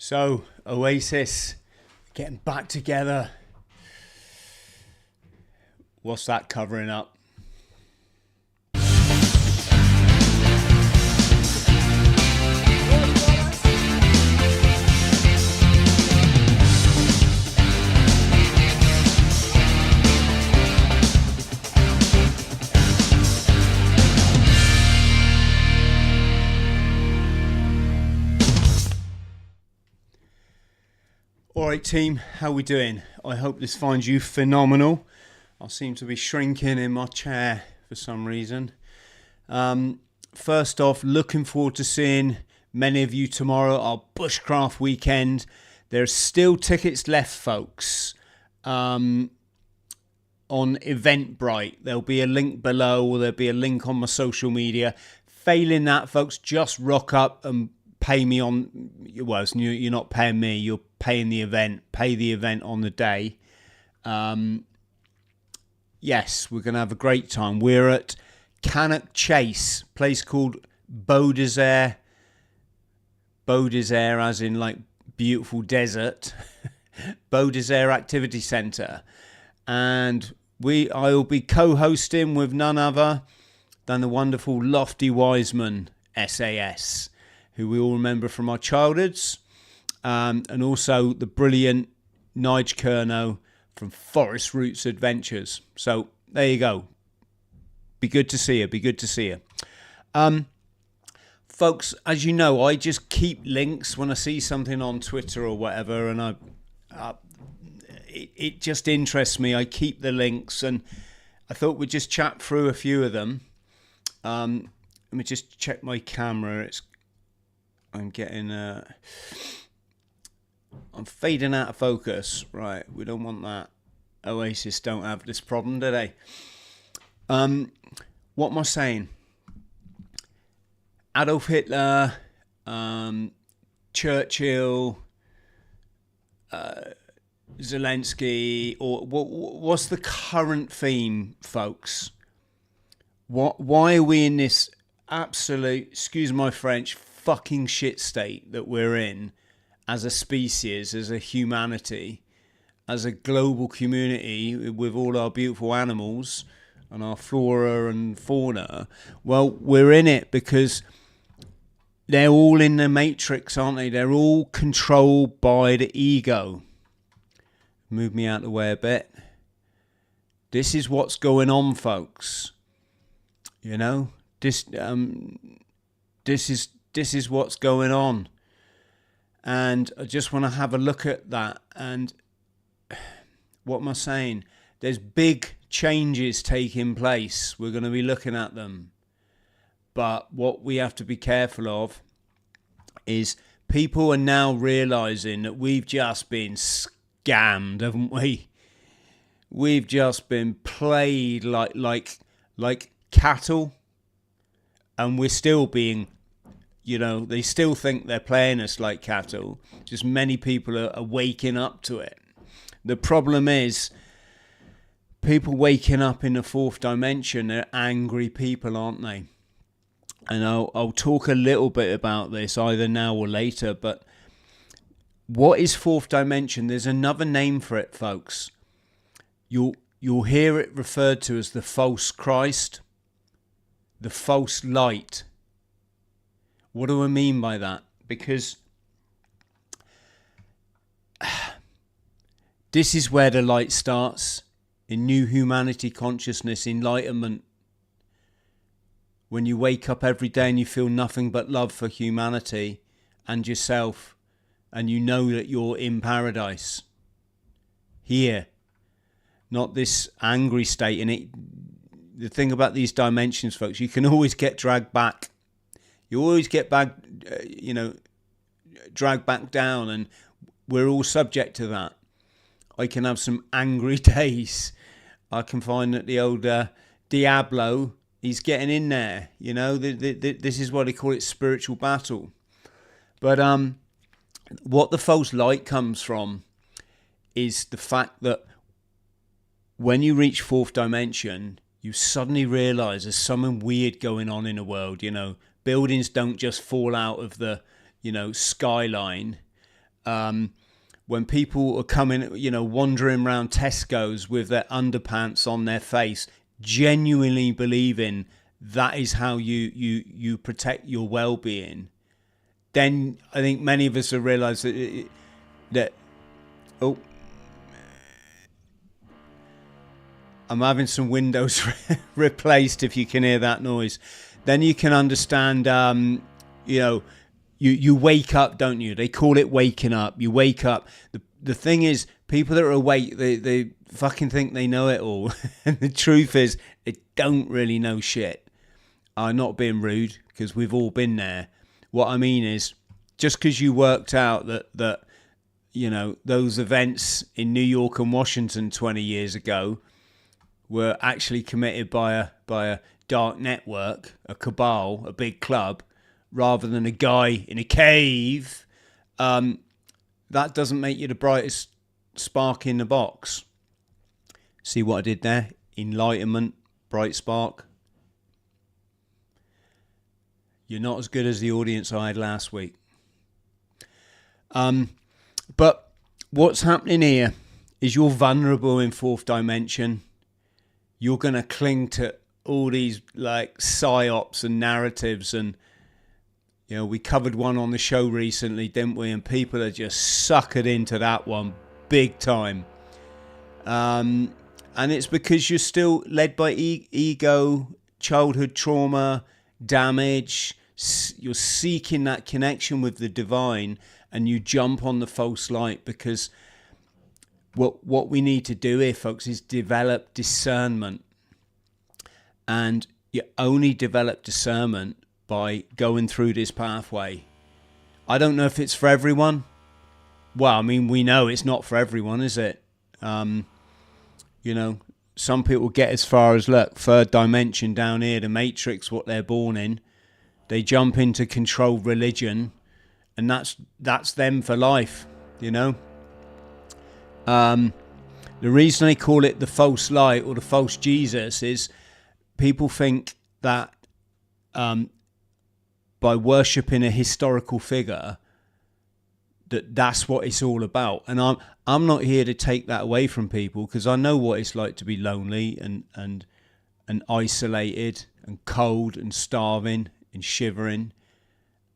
So, Oasis, getting back together. What's that covering up? Alright team, how we doing? I hope this finds you phenomenal. I seem to be shrinking in my chair for some reason. First off, looking forward to seeing many of you tomorrow, our Bushcraft weekend. There's still tickets left, folks, on Eventbrite. There'll be a link below, or there'll be a link on my social media. Failing that, folks, just rock up and pay me on, well, you're not paying me, you're paying the event, pay the event on the day. Yes, we're going to have a great time. We're at Cannock Chase, place called Beaudesert as in like beautiful desert, Beaudesert Activity Centre. And I will be co-hosting with none other than the wonderful Lofty Wiseman SAS, who we all remember from our childhoods, and also the brilliant Nige Kerno from Forest Roots Adventures. So there you go. Be good to see you. Be good to see you. Folks, as you know, I just keep links when I see something on Twitter or whatever, and it just interests me. I keep the links, and I thought we'd just chat through a few of them. Let me just check my camera. I'm getting I'm fading out of focus. Right, we don't want that. Oasis don't have this problem, do they? What am I saying? Adolf Hitler, Churchill, Zelensky, or what's the current theme, folks? Why are we in this absolute, excuse my French, fucking shit state that we're in as a species, as a humanity, as a global community with all our beautiful animals and our flora and fauna? Well, we're in it because they're all in the matrix, aren't they? They're all controlled by the ego. Move me out of the way a bit. This is what's going on, folks. You know, this is what's going on. And I just want to have a look at that. And what am I saying? There's big changes taking place. We're going to be looking at them. But what we have to be careful of is people are now realizing that we've just been scammed, haven't we? We've just been played like cattle. And we're still being, you know, they still think they're playing us like cattle. Just many people are waking up to it. The problem is, people waking up in the fourth dimension, they're angry people, aren't they? And I'll talk a little bit about this either now or later, but what is fourth dimension? There's another name for it, folks. You'll hear it referred to as the false Christ, the false light. What do I mean by that? Because this is where the light starts in new humanity consciousness, enlightenment. When you wake up every day and you feel nothing but love for humanity and yourself, and you know that you're in paradise. Here. Not this angry state. And the thing about these dimensions, folks, you can always get dragged back. You always get back, dragged back down, and we're all subject to that. I can have some angry days. I can find that the old Diablo, he's getting in there. You know, this is what they call it, spiritual battle. But what the false light comes from is the fact that when you reach fourth dimension, you suddenly realize there's something weird going on in the world. You know, buildings don't just fall out of the, skyline. when people are coming, wandering around Tesco's with their underpants on their face, genuinely believing that is how you protect your well-being, then I think many of us have realised that I'm having some windows replaced, if you can hear that noise. Then you can understand, you wake up, don't you? They call it waking up. You wake up. The thing is, people that are awake, they fucking think they know it all. And the truth is, they don't really know shit. I'm not being rude, because we've all been there. What I mean is, just because you worked out that those events in New York and Washington 20 years ago were actually committed by a dark network, a cabal, a big club, rather than a guy in a cave, that doesn't make you the brightest spark in the box. See what I did there? Enlightenment, bright spark. You're not as good as the audience I had last week. But what's happening here is you're vulnerable in fourth dimension. You're going to cling to all these like psyops and narratives, and we covered one on the show recently, didn't we? And people are just suckered into that one big time. And it's because you're still led by ego, childhood trauma, damage. You're seeking that connection with the divine, and you jump on the false light, because what we need to do here, folks, is develop discernment. And you only develop discernment by going through this pathway. I don't know if it's for everyone. Well, I mean, we know it's not for everyone, is it? Some people get as far as, look, third dimension down here, the matrix, what they're born in. They jump into controlled religion, and that's them for life, The reason they call it the false light or the false Jesus is people think that by worshipping a historical figure, that's what it's all about. And I'm not here to take that away from people, because I know what it's like to be lonely and isolated and cold and starving and shivering.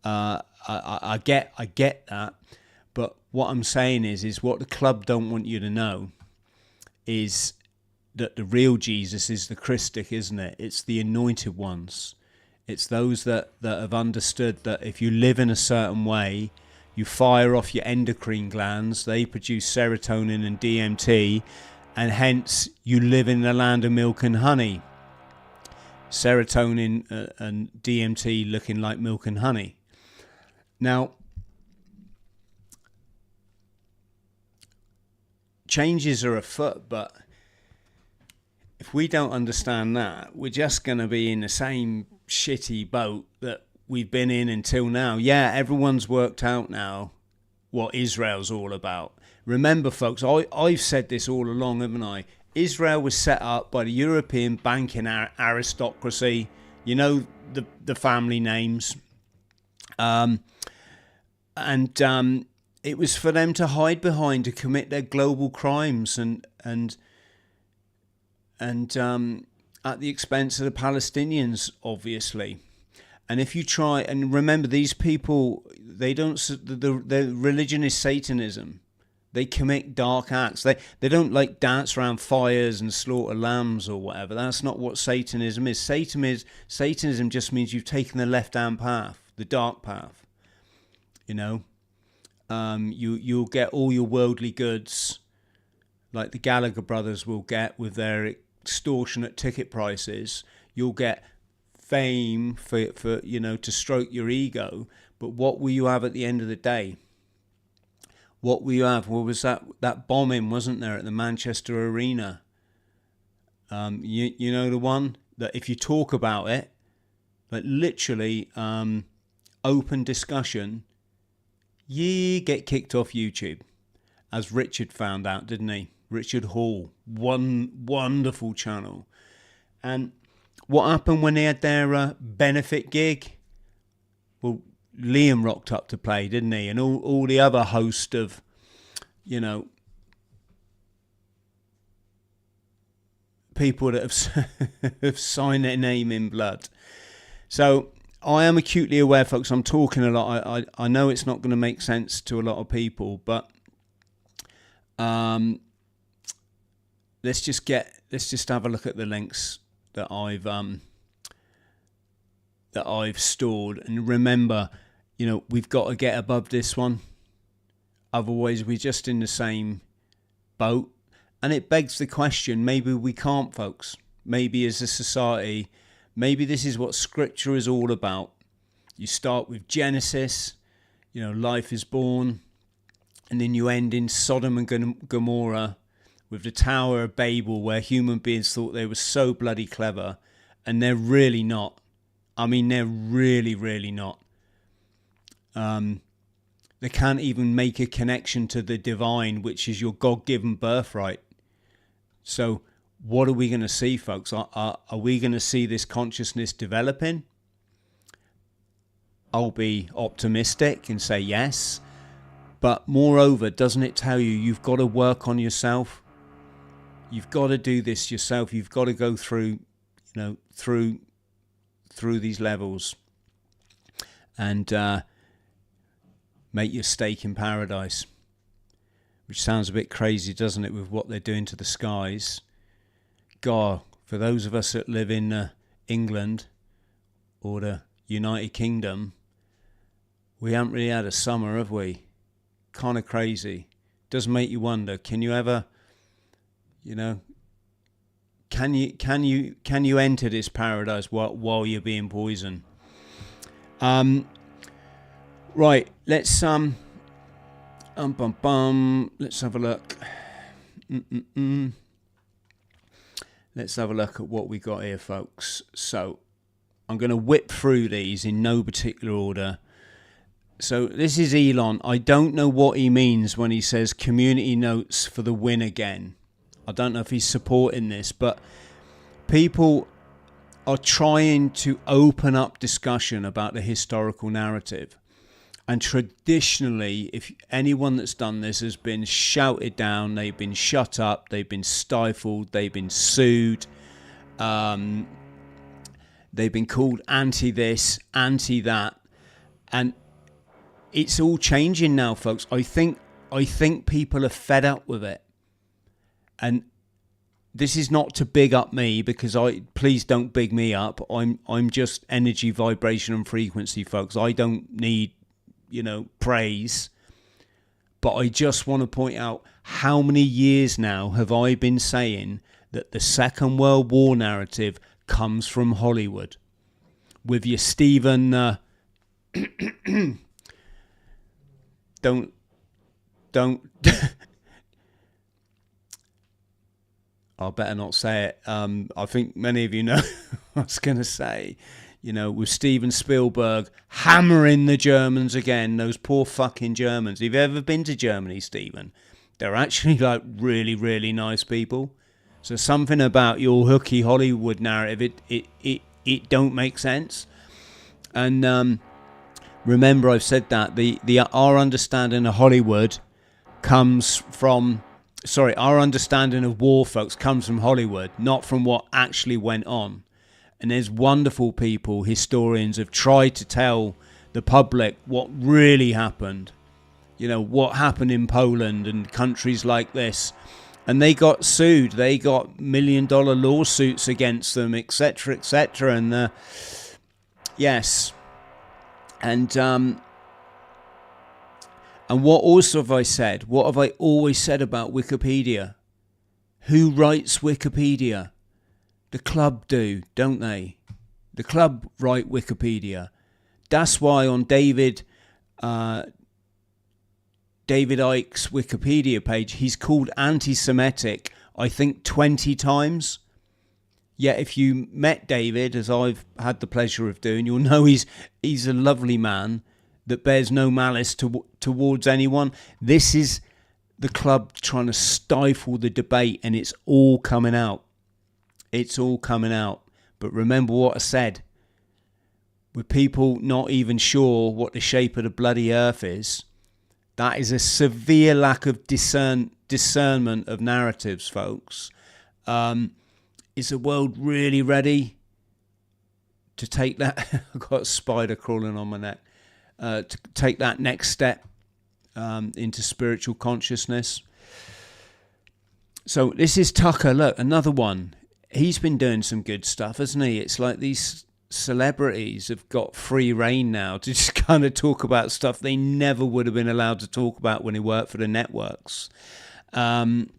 I get that, but what I'm saying is what the club don't want you to know is that the real Jesus is the Christic, isn't it? It's the anointed ones. It's those that have understood that if you live in a certain way, you fire off your endocrine glands, they produce serotonin and DMT, and hence you live in the land of milk and honey. Serotonin and DMT looking like milk and honey. Now, changes are afoot, but if we don't understand that, we're just going to be in the same shitty boat that we've been in until now. Yeah, everyone's worked out now what Israel's all about. Remember, folks, I've said this all along, haven't I? Israel was set up by the European banking aristocracy, the family names. It was for them to hide behind, to commit their global crimes and at the expense of the Palestinians, obviously. And if you try, and remember, these people, their religion is Satanism. They commit dark acts. They don't like dance around fires and slaughter lambs or whatever. That's not what Satanism is. Satanism just means you've taken the left-hand path, the dark path. You'll get all your worldly goods, like the Gallagher brothers will get with their extortionate ticket prices. You'll get fame for to stroke your ego, but what will you have at the end of the day? What will you have? What was that bombing, wasn't there, at the Manchester Arena? The one that if you talk about it, but literally open discussion, you get kicked off YouTube, as Richard found out, didn't he? Richard Hall, one wonderful channel. And what happened when they had their benefit gig? Well, Liam rocked up to play, didn't he? And all the other host of, people that have signed their name in blood. So I am acutely aware, folks, I'm talking a lot. I know it's not going to make sense to a lot of people, but let's just have a look at the links that I've stored. And remember, we've got to get above this one. Otherwise, we're just in the same boat. And it begs the question, maybe we can't, folks. Maybe as a society, maybe this is what Scripture is all about. You start with Genesis, life is born, and then you end in Sodom and Gomorrah with the Tower of Babel, where human beings thought they were so bloody clever, and they're really not. I mean, they're really, really not. They can't even make a connection to the divine, which is your God-given birthright. So what are we going to see, folks? Are we going to see this consciousness developing? I'll be optimistic and say yes. But moreover, doesn't it tell you you've got to work on yourself? You've got to do this yourself. You've got to go through, through these levels and make your stake in paradise. Which sounds a bit crazy, doesn't it, with what they're doing to the skies. God, for those of us that live in England or the United Kingdom, we haven't really had a summer, have we? Kind of crazy. Does make you wonder, can you ever, can you enter this paradise while you're being poisoned? Right, let's let's have a look. Let's have a look at what we got here, folks. So I'm going to whip through these in no particular order. So this is Elon. I don't know what he means when he says community notes for the win again. I don't know if he's supporting this, but people are trying to open up discussion about the historical narrative. And traditionally, if anyone that's done this has been shouted down, they've been shut up, they've been stifled, they've been sued, they've been called anti-this, anti-that, and it's all changing now, folks. I think people are fed up with it, and this is not to big up me, because please don't big me up. I'm just energy, vibration, and frequency, folks. I don't need praise, but I just want to point out how many years now have I been saying that the Second World War narrative comes from Hollywood with your Stephen don't I better not say it. I think many of you know what I was going to say. With Steven Spielberg hammering the Germans again, those poor fucking Germans. Have you ever been to Germany, Stephen? They're actually really, really nice people. So something about your hooky Hollywood narrative, it don't make sense. And remember, I've said that our understanding of Hollywood comes from, our understanding of war, folks, comes from Hollywood, not from what actually went on. And there's wonderful people, historians, have tried to tell the public what really happened. What happened in Poland and countries like this. And they got sued. They got $1 million lawsuits against them, etc., etc. And yes. And what also have I said? What have I always said about Wikipedia? Who writes Wikipedia? The club do, don't they? The club write Wikipedia. That's why on David Icke's Wikipedia page, he's called anti-Semitic, I think 20 times. Yet if you met David, as I've had the pleasure of doing, you'll know he's a lovely man that bears no malice towards anyone. This is the club trying to stifle the debate, and it's all coming out. It's all coming out. But remember what I said. with people not even sure what the shape of the bloody earth is. That is a severe lack of discernment of narratives, folks. Is the world really ready to take that? I've got a spider crawling on my neck. To take that next step into spiritual consciousness. So this is Tucker. Look, another one. He's been doing some good stuff, hasn't he? It's like these celebrities have got free reign now to just kind of talk about stuff they never would have been allowed to talk about when they worked for the networks. And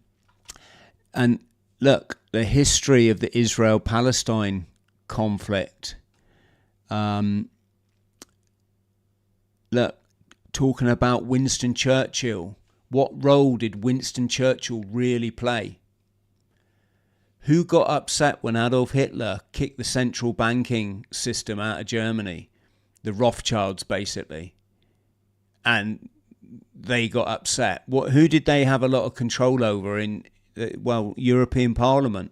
look, the history of the Israel-Palestine conflict. Look, talking about Winston Churchill. What role did Winston Churchill really play? Who got upset when Adolf Hitler kicked the central banking system out of Germany? The Rothschilds, basically. And they got upset. Who did they have a lot of control over in, European Parliament?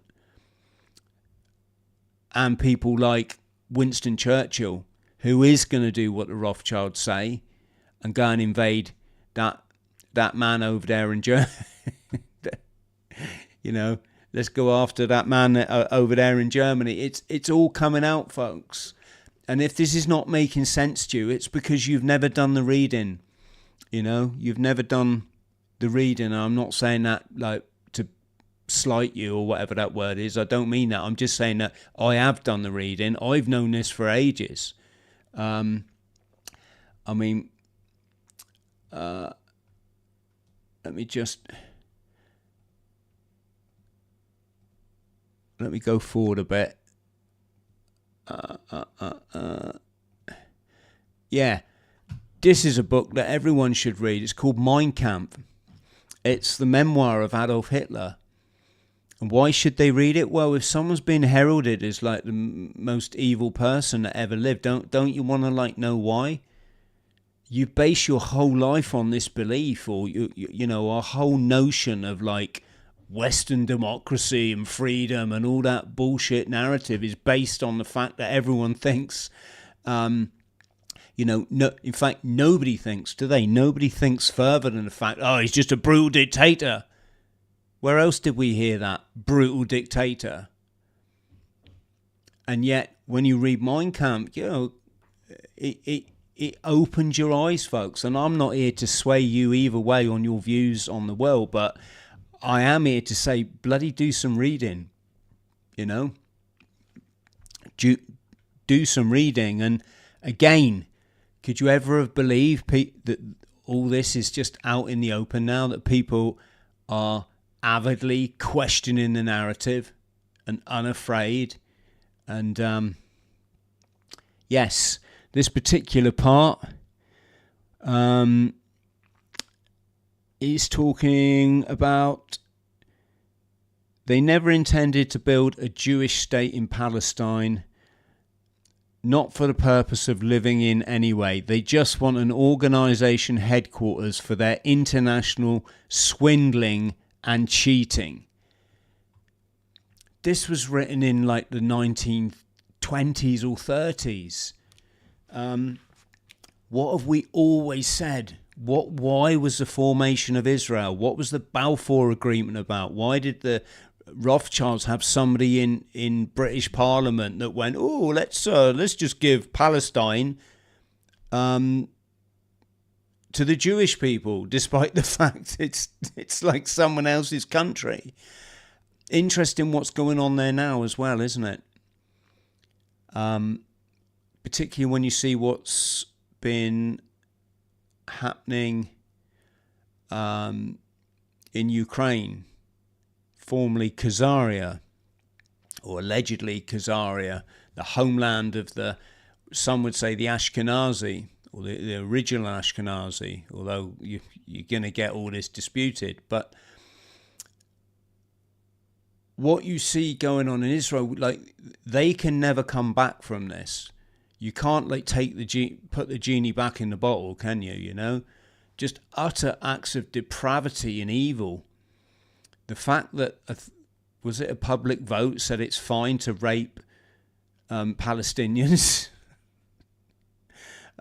And people like Winston Churchill, who is going to do what the Rothschilds say and go and invade that man over there in Germany. Let's go after that man over there in Germany. It's all coming out, folks. And if this is not making sense to you, it's because you've never done the reading. You've never done the reading. I'm not saying that like to slight you or whatever that word is. I don't mean that. I'm just saying that I have done the reading. I've known this for ages. Let me go forward a bit. Yeah, this is a book that everyone should read. It's called Mein Kampf. It's the memoir of Adolf Hitler. And why should they read it? Well, if someone's been heralded as like the most evil person that ever lived, don't you want to know why? You base your whole life on this belief, or a whole notion of like Western democracy and freedom and all that bullshit narrative is based on the fact that everyone thinks, in fact, nobody thinks, do they? Nobody thinks further than the fact, he's just a brutal dictator. Where else did we hear that? Brutal dictator. And yet, when you read Mein Kampf, it opens your eyes, folks. And I'm not here to sway you either way on your views on the world, but I am here to say, bloody do some reading, do some reading. And again, could you ever have believed that all this is just out in the open now, that people are avidly questioning the narrative and unafraid? And yes, this particular part is talking about they never intended to build a Jewish state in Palestine, not for the purpose of living in any way. They just want an organization headquarters for their international swindling and cheating. This was written in like the 1920s or 30s. What have we always said? Why was the formation of Israel? What was the Balfour Agreement about? Why did the Rothschilds have somebody in British Parliament that went, let's just give Palestine to the Jewish people, despite the fact it's like someone else's country. Interesting what's going on there now as well, isn't it? Particularly when you see what's been happening in Ukraine, formerly Khazaria, or allegedly Khazaria, the homeland of some would say the Ashkenazi, or the original Ashkenazi, although you're going to get all this disputed. But what you see going on in Israel, like, they can never come back from this. You can't put the genie back in the bottle, can you? Just utter acts of depravity and evil. The fact that was it a public vote said it's fine to rape Palestinians?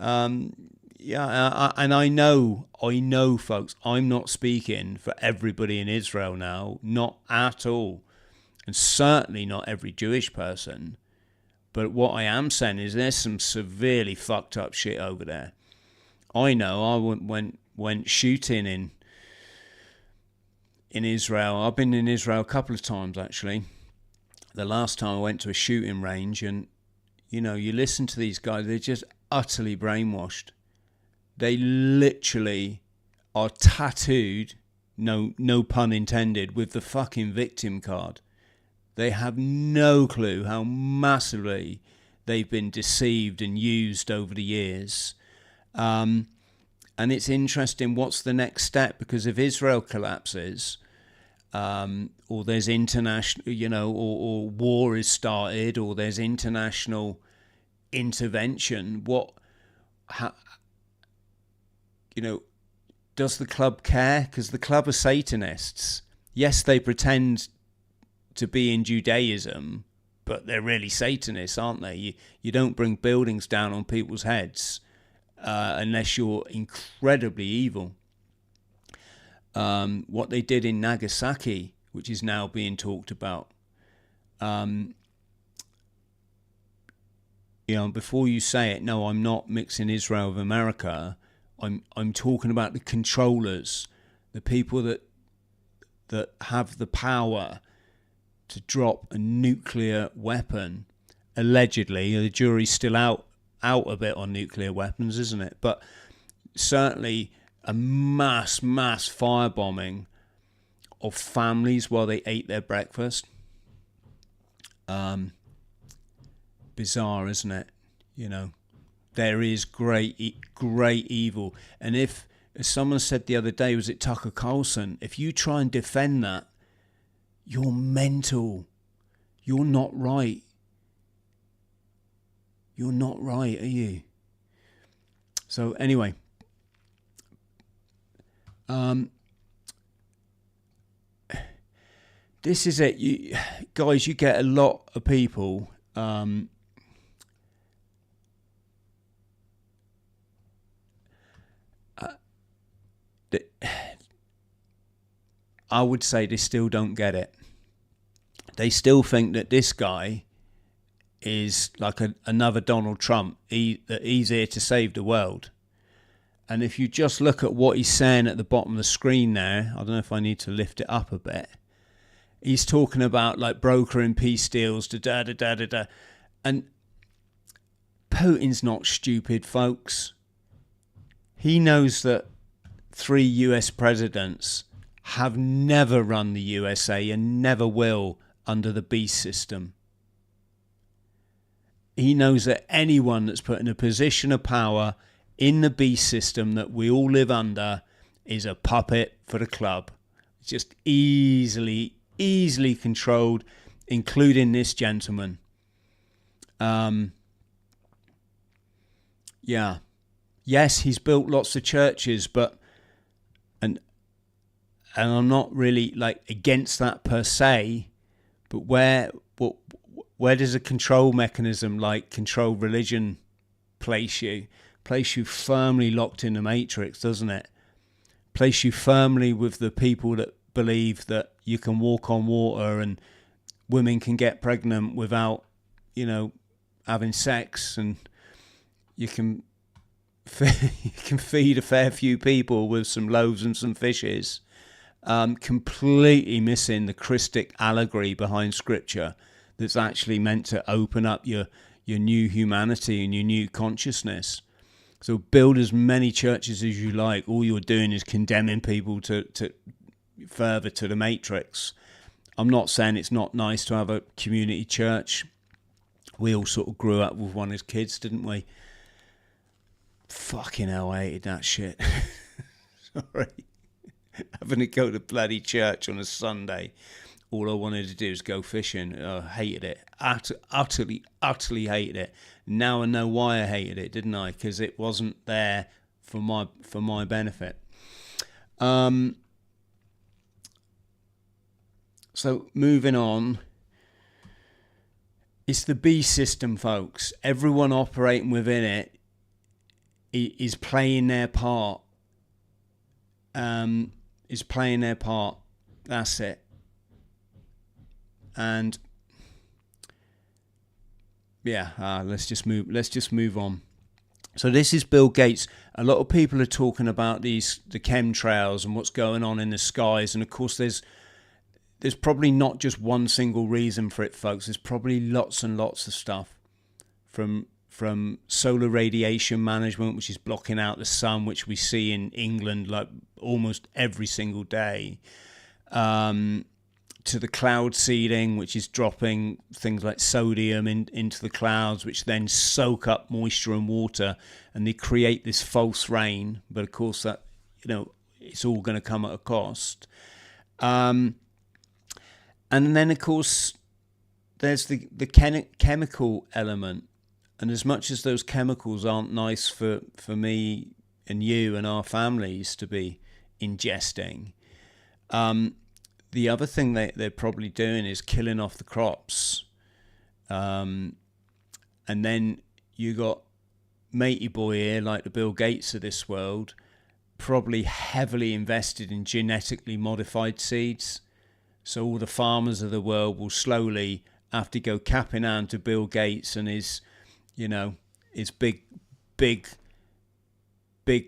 And I know, folks, I'm not speaking for everybody in Israel now, not at all, and certainly not every Jewish person. But what I am saying is there's some severely fucked up shit over there. I know. I went shooting in Israel. I've been in Israel a couple of times actually. The last time I went to a shooting range, and you listen to these guys, they're just utterly brainwashed. They literally are tattooed, no pun intended, with the fucking victim card. They have no clue how massively they've been deceived and used over the years. And it's interesting, what's the next step? Because if Israel collapses, or there's international, or war is started, or there's international intervention, does the club care? Because the club are Satanists. Yes, they pretend to be in Judaism, but they're really Satanists, aren't they? You don't bring buildings down on people's heads unless you're incredibly evil. What they did in Nagasaki, which is now being talked about. Before you say it, no, I'm not mixing Israel with America. I'm talking about the controllers, the people that have the power to drop a nuclear weapon. Allegedly, the jury's still out a bit on nuclear weapons, isn't it? But certainly a mass firebombing of families while they ate their breakfast. Bizarre, isn't it? There is great evil. And if, as someone said the other day, was it Tucker Carlson, if you try and defend that, you're mental. You're not right. You're not right, are you? So anyway, this is it. You get a lot of people I would say they still don't get it. They still think that this guy is like another Donald Trump. That he's here to save the world. And if you just look at what he's saying at the bottom of the screen there, I don't know if I need to lift it up a bit. He's talking about like brokering peace deals, da. And Putin's not stupid, folks. He knows that 3 US presidents have never run the USA and never will under the beast system. He knows that anyone that's put in a position of power in the beast system that we all live under is a puppet for the club. It's just easily controlled, including this gentleman. Yes, he's built lots of churches, but and I'm not really like against that per se, but where does a control mechanism like control religion place you? Place you firmly locked in the matrix, doesn't it? Place you firmly with the people that believe that you can walk on water and women can get pregnant without, having sex, and you can feed a fair few people with some loaves and some fishes. Completely missing the Christic allegory behind Scripture that's actually meant to open up your new humanity and your new consciousness. So build as many churches as you like. All you're doing is condemning people to further to the matrix. I'm not saying it's not nice to have a community church. We all sort of grew up with one as kids, didn't we? Fucking hell, I hated that shit. Sorry. Having to go to bloody church on a Sunday. All I wanted to do was go fishing. I hated it. Utterly hated it. Now I know why I hated it, didn't I? Because it wasn't there for my benefit. So moving on. It's the beast system, folks. Everyone operating within it is playing their part. Is playing their part. That's it. And yeah, let's just move on. So this is Bill Gates. A lot of people are talking about the chemtrails and what's going on in the skies, and of course there's probably not just one single reason for it, folks. There's probably lots and lots of stuff, from solar radiation management, which is blocking out the sun, which we see in England like almost every single day, to the cloud seeding, which is dropping things like sodium into the clouds, which then soak up moisture and water, and they create this false rain. But of course, that, it's all going to come at a cost. And then, of course, there's the chemical element. And as much as those chemicals aren't nice for me and you and our families to be ingesting, the other thing they're probably doing is killing off the crops. And then you got matey boy here, like the Bill Gates of this world, probably heavily invested in genetically modified seeds. So all the farmers of the world will slowly have to go cap in hand to Bill Gates and his big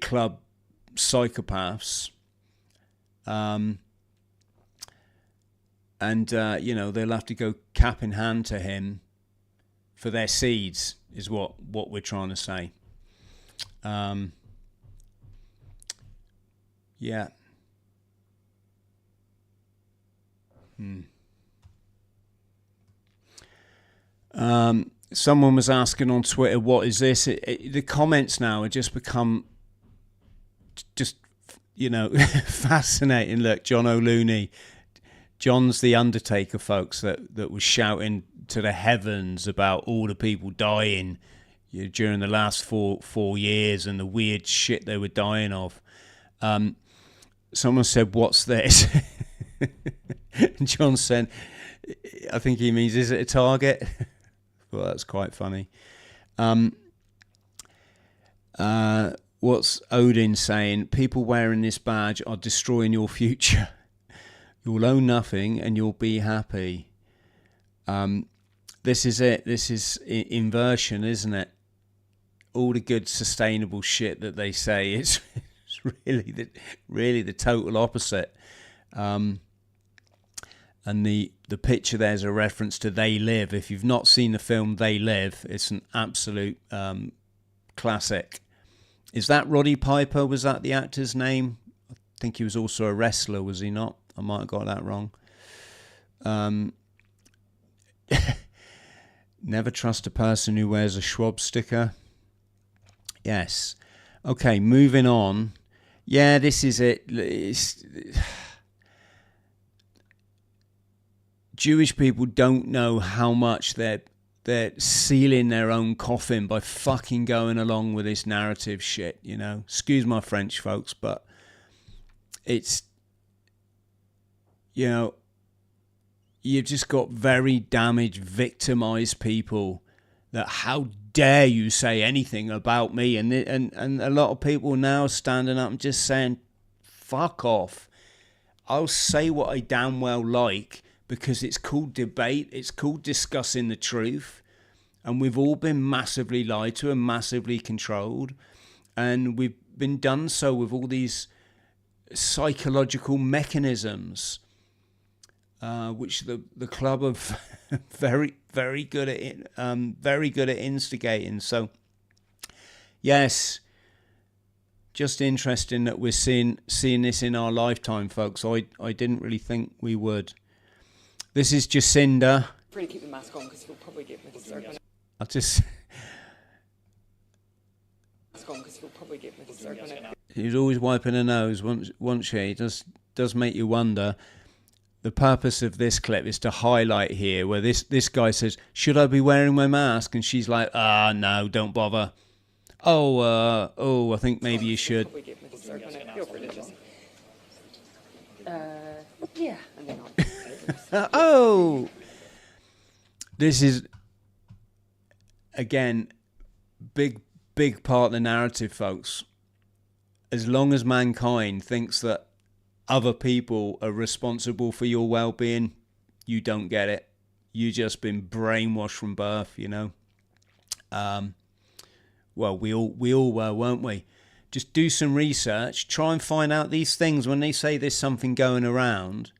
club psychopaths. They'll have to go cap in hand to him for their seeds, is what we're trying to say. Yeah. Someone was asking on Twitter, what is this? The comments now are just become fascinating. Look, John O Looney. John's the Undertaker, folks, that was shouting to the heavens about all the people dying during the last four years and the weird shit they were dying of. Someone said, "What's this?" And John said, "I think he means, is it a target?" Well, that's quite funny. What's Odin saying? People wearing this badge are destroying your future. You'll own nothing and you'll be happy. This is it. This is inversion, isn't it? All the good sustainable shit that they say is really the total opposite. And the picture there's a reference to They Live. If you've not seen the film They Live, it's an absolute classic. Is that Roddy Piper? Was that the actor's name? I think he was also a wrestler, was he not? I might have got that wrong. Never trust a person who wears a Schwab sticker. Yes. Okay, moving on. Yeah, this is it. Jewish people don't know how much they're sealing their own coffin by fucking going along with this narrative shit, Excuse my French, folks, but it's, you've just got very damaged, victimized people that how dare you say anything about me, and a lot of people now standing up and just saying, fuck off. I'll say what I damn well like, because it's called debate, it's called discussing the truth, and we've all been massively lied to and massively controlled, and we've been done so with all these psychological mechanisms, which the club are very, very good at instigating. So, yes, just interesting that we're seeing this in our lifetime, folks. I didn't really think we would. This is Jacinda. Free to keep the mask on because you'll probably get methadone. I'll just. She's always wiping her nose, won't she? It does make you wonder. The purpose of this clip is to highlight here where this guy says, "Should I be wearing my mask?" And she's like, no, don't bother. I think maybe you should. Yeah. Oh, this is again big big part of the narrative, folks. As long as mankind thinks that other people are responsible for your well-being, you don't get it. You've just been brainwashed from birth, you know. Well, we all were, weren't we? Just do some research. Try and find out these things. When they say there's something going around,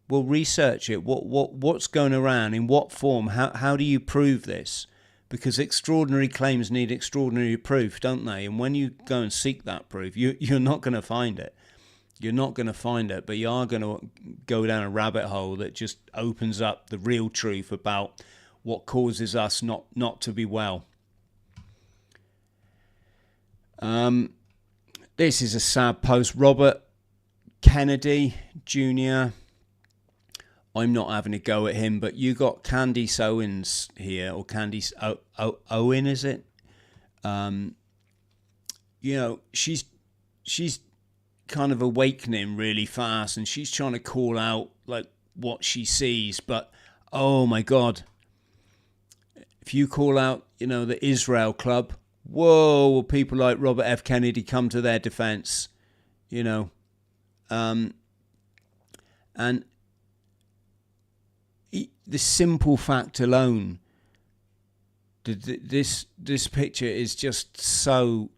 well, research it. What's going around? In what form? How do you prove this? Because extraordinary claims need extraordinary proof, don't they? And when you go and seek that proof, you're not going to find it. You're not going to find it, but you are going to go down a rabbit hole that just opens up the real truth about what causes us not to be well. This is a sad post. Robert Kennedy Jr. I'm not having a go at him, but you got Candice Owens here, or Candice Owen, is it? You know, she's kind of awakening really fast, and she's trying to call out like what she sees. But oh my God, if you call out, you know, the Israel Club, whoa, will people like Robert F. Kennedy come to their defense? You know, and the simple fact alone, this picture is just so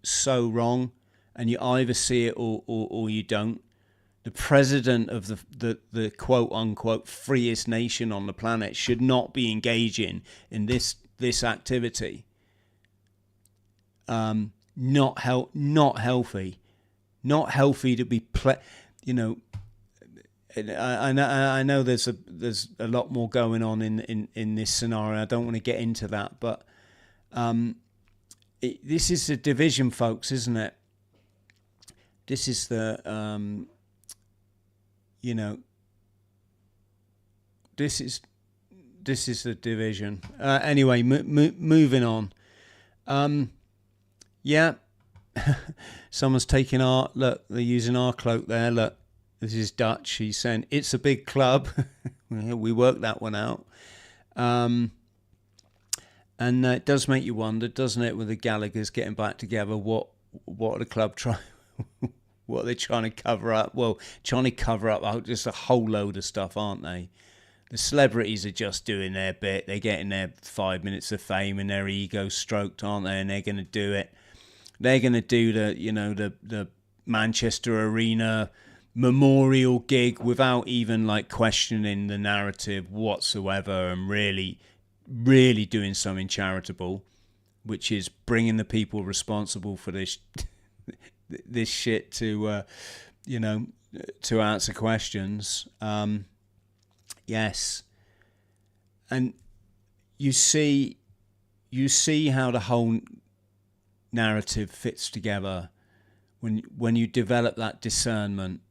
wrong, and you either see it or you don't. The president of the quote unquote freest nation on the planet should not be engaging in this activity. Not healthy to be you know. I know there's a lot more going on in this scenario. I don't want to get into that, but this is the division, folks, isn't it? This is the you know, this is the division. Anyway, moving on. Yeah, someone's taking our look. They're using our cloak there. Look. This is Dutch. He's saying, it's a big club. We worked that one out. And it does make you wonder, doesn't it, with the Gallaghers getting back together, what are the club what are they trying to cover up? Well, trying to cover up just a whole load of stuff, aren't they? The celebrities are just doing their bit. They're getting their 5 minutes of fame and their ego stroked, aren't they? And they're going to do it. They're going to do the Manchester Arena memorial gig without even like questioning the narrative whatsoever, and really doing something charitable, which is bringing the people responsible for this shit to you know, to answer questions. Yes, and you see how the whole narrative fits together when you develop that discernment.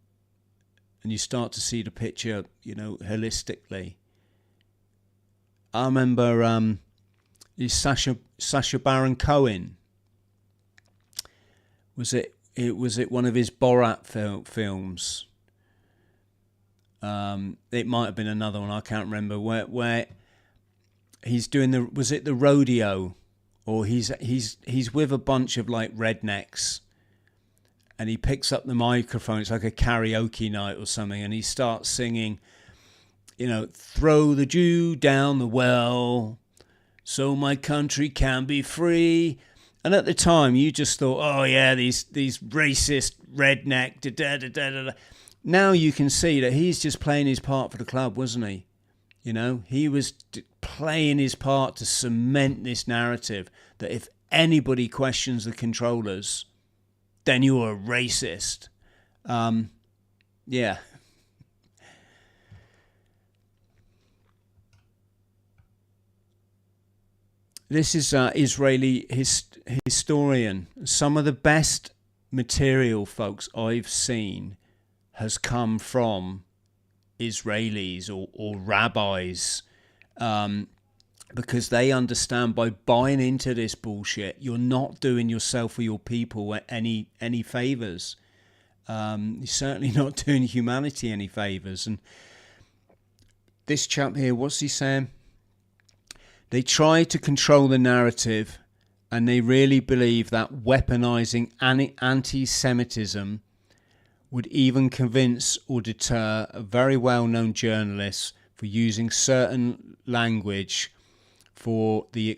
And you start to see the picture, you know, holistically. I remember Sacha Baron Cohen. Was it one of his Borat films? It might have been another one. I can't remember where he's doing the rodeo, or he's with a bunch of like rednecks. And he picks up the microphone, it's like a karaoke night or something, and he starts singing, you know, throw the Jew down the well so my country can be free. And at the time, you just thought, oh yeah, these racist redneck, da-da-da-da-da. Now you can see that he's just playing his part for the club, wasn't he? You know, he was playing his part to cement this narrative that if anybody questions the controllers, then you're a racist. Yeah. This is Israeli historian. Some of the best material, folks, I've seen has come from Israelis or rabbis, because they understand by buying into this bullshit, you're not doing yourself or your people any favors. You're certainly not doing humanity any favors. And this chap here, what's he saying? They try to control the narrative And they really believe that weaponizing anti-Semitism would even convince or deter a very well-known journalist for using certain language for the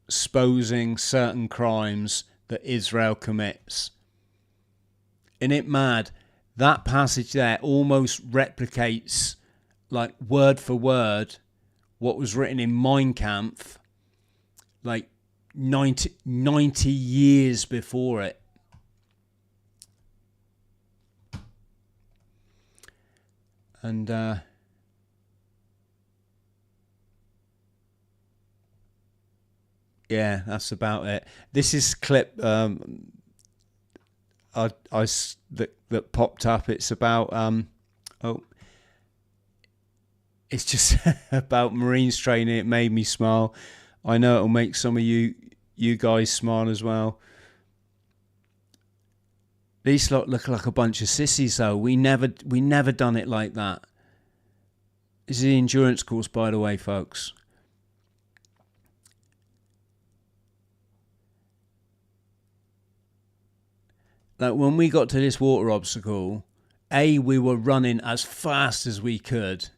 exposing certain crimes that Israel commits. Isn't it mad? That passage there almost replicates, like word for word, what was written in Mein Kampf, like 90 years before it. And yeah, that's about it. This is clip that popped up. It's about it's just about Marines training. It made me smile. I know it'll make some of you guys smile as well. These lot look like a bunch of sissies though. We never done it like that. This is the endurance course, by the way, folks. Like when we got to this water obstacle, A, we were running as fast as we could.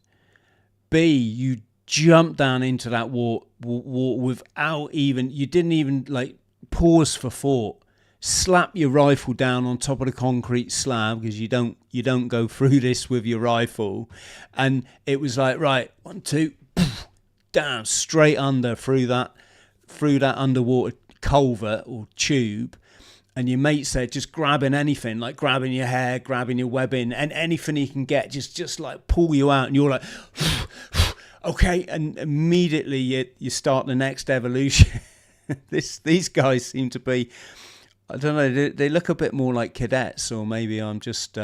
B, you jumped down into that water without even, you didn't even like pause for thought. Slap your rifle down on top of the concrete slab, because you don't go through this with your rifle. And it was like, right, 1, 2, poof, down, straight under through that underwater culvert or tube. And your mate's there just grabbing anything, like grabbing your hair, grabbing your webbing, and anything he can get, just like pull you out. And you're like, okay. And immediately you start the next evolution. These guys seem to be, I don't know, they look a bit more like cadets, or maybe I'm just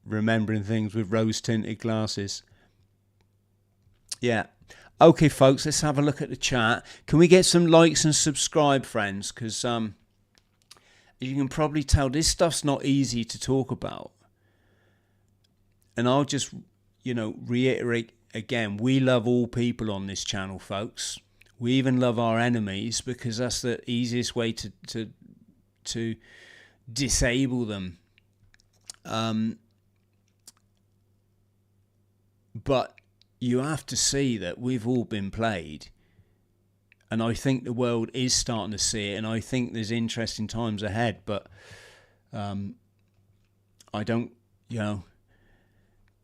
remembering things with rose-tinted glasses. Yeah. Okay, folks, let's have a look at the chat. Can we get some likes and subscribe, friends? Because as you can probably tell, this stuff's not easy to talk about. And I'll just, reiterate again, we love all people on this channel, folks. We even love our enemies, because that's the easiest way to disable them. But you have to see that we've all been played. And I think the world is starting to see it, and I think there's interesting times ahead. But I don't,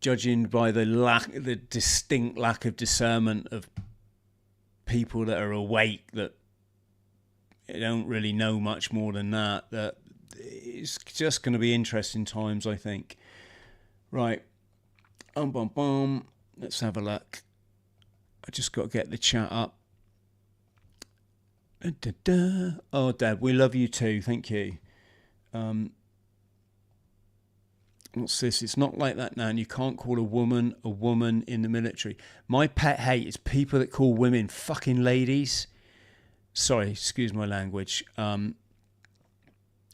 judging by the distinct lack of discernment of people that are awake, that don't really know much more than that it's just going to be interesting times, I think. Right. Let's have a look. I just got to get the chat up. Oh, Deb, we love you too. Thank you. What's this? It's not like that now. And you can't call a woman in the military. My pet hate is people that call women fucking ladies. Sorry, excuse my language.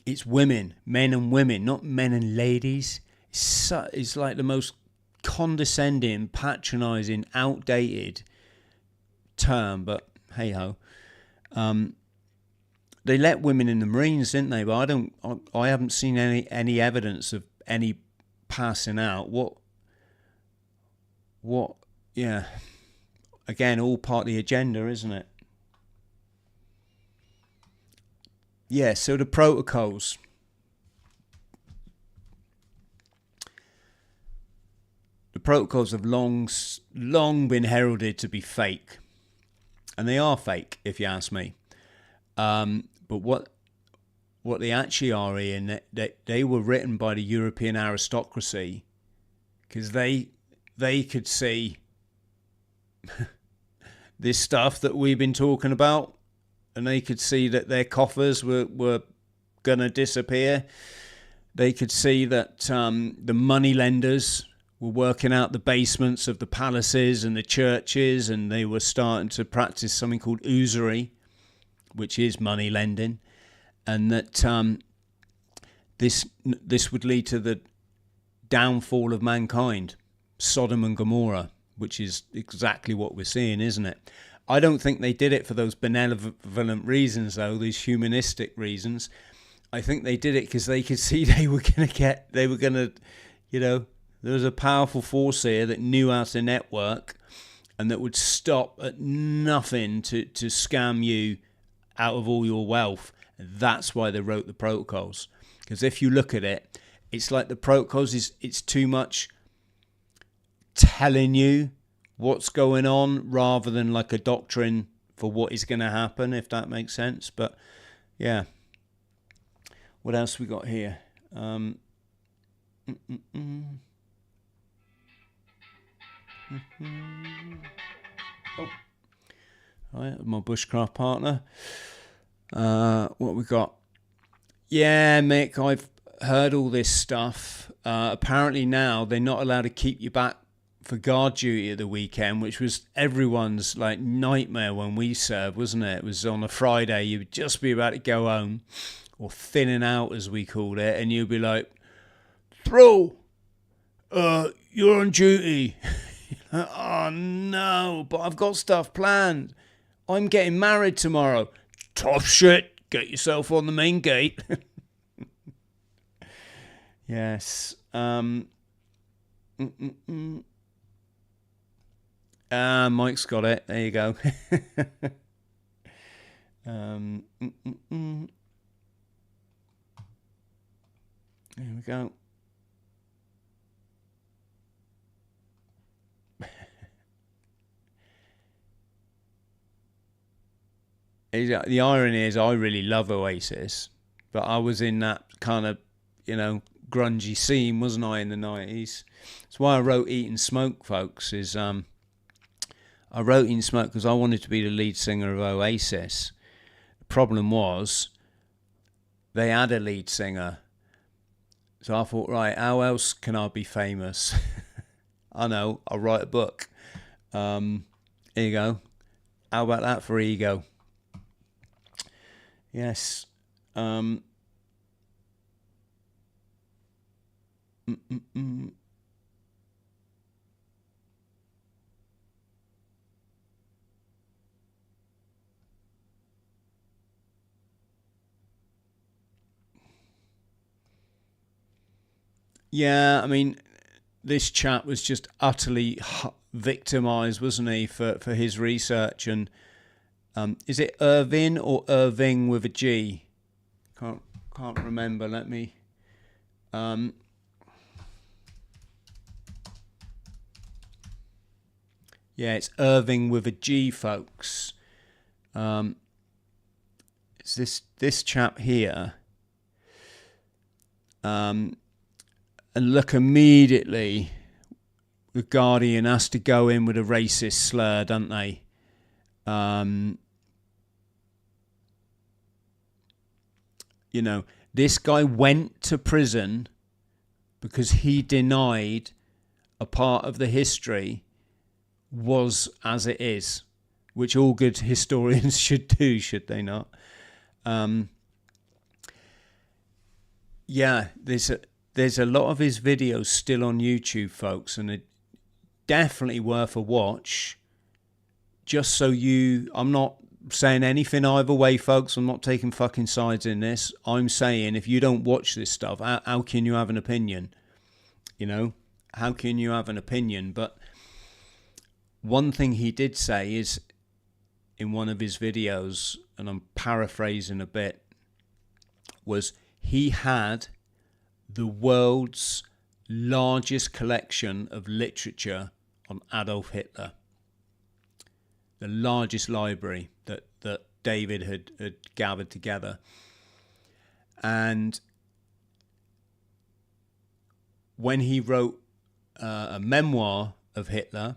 It's women, men and women, not men and ladies. It's like the most condescending, patronizing, outdated term, but hey ho. They let women in the Marines, didn't they? But I haven't seen any evidence of any passing out. What yeah, again, all part of the agenda, isn't it? Yeah, so the protocols. The protocols have long been heralded to be fake. And they are fake, if you ask me. But what they actually are, Ian, they were written by the European aristocracy, because they could see this stuff that we've been talking about, and they could see that their coffers were going to disappear. They could see that the money lenders were working out the basements of the palaces and the churches, and they were starting to practice something called usury, which is money lending, and that this would lead to the downfall of mankind, Sodom and Gomorrah, which is exactly what we're seeing, isn't it? I don't think they did it for those benevolent reasons, though, these humanistic reasons. I think they did it because they could see there was a powerful force here that knew how to network and that would stop at nothing to scam you out of all your wealth. And that's why they wrote the protocols. Because if you look at it, it's like the protocols it's too much telling you what's going on rather than like a doctrine for what is going to happen, if that makes sense. But yeah, what else we got here? Oh, right, my bushcraft partner. What we got? Yeah, Mick, I've heard all this stuff. Apparently now they're not allowed to keep you back for guard duty at the weekend, which was everyone's like nightmare when we served, wasn't it? It was on a Friday, you would just be about to go home, or thinning out as we called it, and you'd be like, "THRALL, you're on duty." Oh no, but I've got stuff planned. I'm getting married tomorrow. Tough shit, get yourself on the main gate. Yes. Mike's got it. There you go. There we go. The irony is I really love Oasis, but I was in that kind of, grungy scene, wasn't I, in the 90s? That's why I wrote Eat and Smoke, folks, I wrote Eat and Smoke because I wanted to be the lead singer of Oasis. The problem was they had a lead singer. So I thought, right, how else can I be famous? I know, I'll write a book. Here you go. How about that for ego? Yes. Yeah, I mean, this chap was just utterly victimized, wasn't he, for his research? And is it Irvin or Irving with a G? Can't remember. Let me. Yeah, it's Irving with a G, folks. It's this chap here. And look, immediately, the Guardian has to go in with a racist slur, don't they? This guy went to prison because he denied a part of the history was as it is, which all good historians should do, should they not? Yeah, there's a lot of his videos still on YouTube, folks, and it definitely worth a watch. Just so I'm not saying anything either way, folks. I'm not taking fucking sides in this. I'm saying if you don't watch this stuff, how can you have an opinion? How can you have an opinion? But one thing he did say is in one of his videos, and I'm paraphrasing a bit, was he had the world's largest collection of literature on Adolf Hitler. The largest library that David had gathered together. And when he wrote a memoir of Hitler,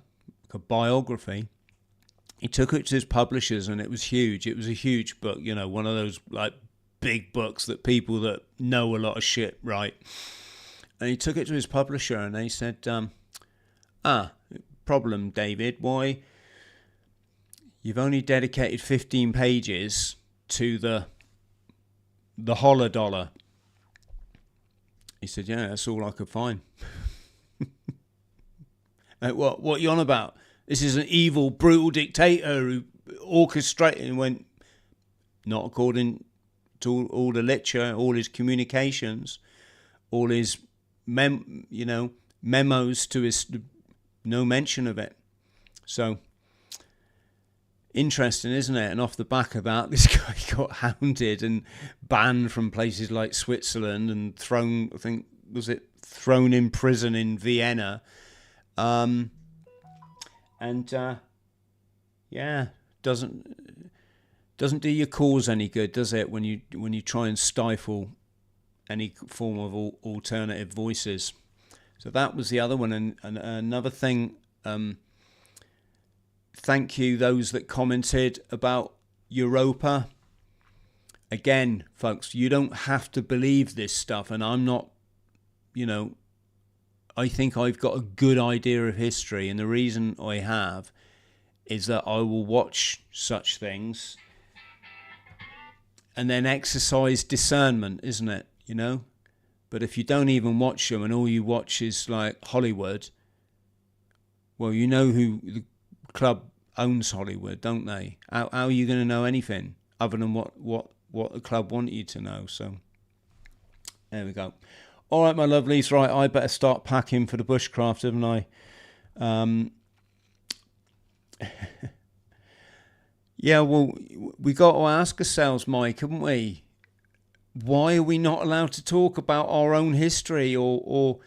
a biography, he took it to his publishers, and it was huge. It was a huge book, one of those like big books that people that know a lot of shit write. And he took it to his publisher, and they said, problem, David, why you've only dedicated 15 pages to the holler dollar. He said, yeah, that's all I could find. Like, what are you on about? This is an evil, brutal dictator who orchestrating, went not according to all the literature, all his communications, all his memos to his, no mention of it. So interesting, isn't it? And off the back of that, this guy got hounded and banned from places like Switzerland and thrown, I think, was it thrown in prison in Vienna? Yeah, doesn't do your cause any good, does it? When you try and stifle any form of alternative voices. So that was the other one, and another thing. Thank you those that commented about Europa. Again, folks, you don't have to believe this stuff, and I'm not. I think I've got a good idea of history, and the reason I have is that I will watch such things and then exercise discernment, isn't it? But if you don't even watch them and all you watch is like Hollywood, well, you know who the club owns Hollywood, don't they? How are you going to know anything other than what the club want you to know? So there we go. All right, my lovelies. Right, I better start packing for the bushcraft, haven't I? Yeah, well, we got to ask ourselves, Mike, haven't we? Why are we not allowed to talk about our own history or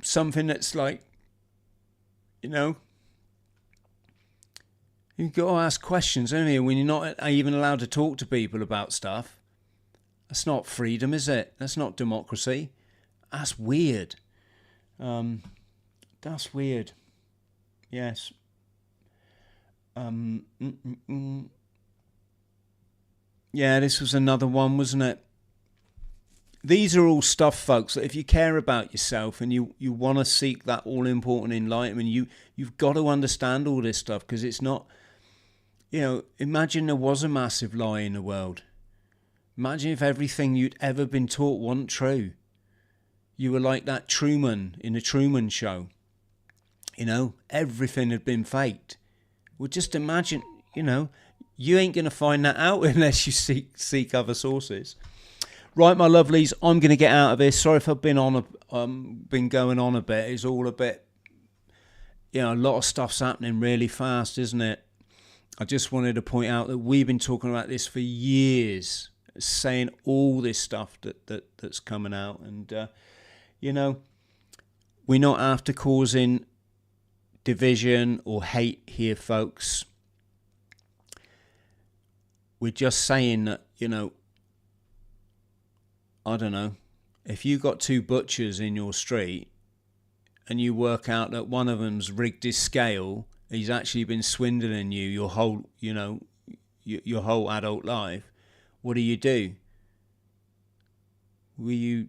something that's like, you've got to ask questions, haven't you? When you're not even allowed to talk to people about stuff. That's not freedom, is it? That's not democracy. That's weird. That's weird. Yes. Yeah, this was another one, wasn't it? These are all stuff, folks, that if you care about yourself and you want to seek that all-important enlightenment, you've got to understand all this stuff, because it's not, imagine there was a massive lie in the world. Imagine if everything you'd ever been taught wasn't true. You were like that Truman in the Truman Show. Everything had been faked. Well, just imagine, you ain't going to find that out unless you seek other sources. Right, my lovelies, I'm going to get out of this. Sorry if I've been going on a bit. It's all a bit, a lot of stuff's happening really fast, isn't it? I just wanted to point out that we've been talking about this for years, saying all this stuff that's coming out. And, we're not after causing division or hate here, folks. We're just saying that, I don't know, if you got two butchers in your street and you work out that one of them's rigged his scale, he's actually been swindling you your whole, your whole adult life, what do? Well, you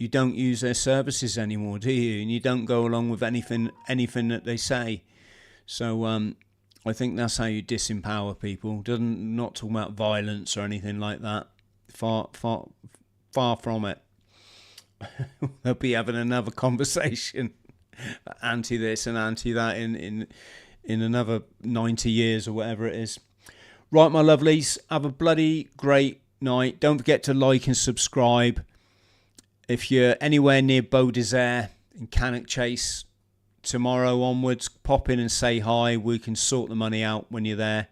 don't use their services anymore, do you? And you don't go along with anything that they say. So I think that's how you disempower people. Not talking about violence or anything like that. Far from it. They'll be having another conversation, anti this and anti that in another 90 years or whatever it is. Right, my lovelies, have a bloody great night. Don't forget to like and subscribe. If you're anywhere near Beaudesert in Cannock Chase, tomorrow onwards, pop in and say hi. We can sort the money out when you're there.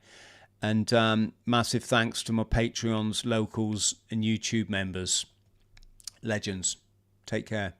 And massive thanks to my Patreons, locals and YouTube members. Legends. Take care.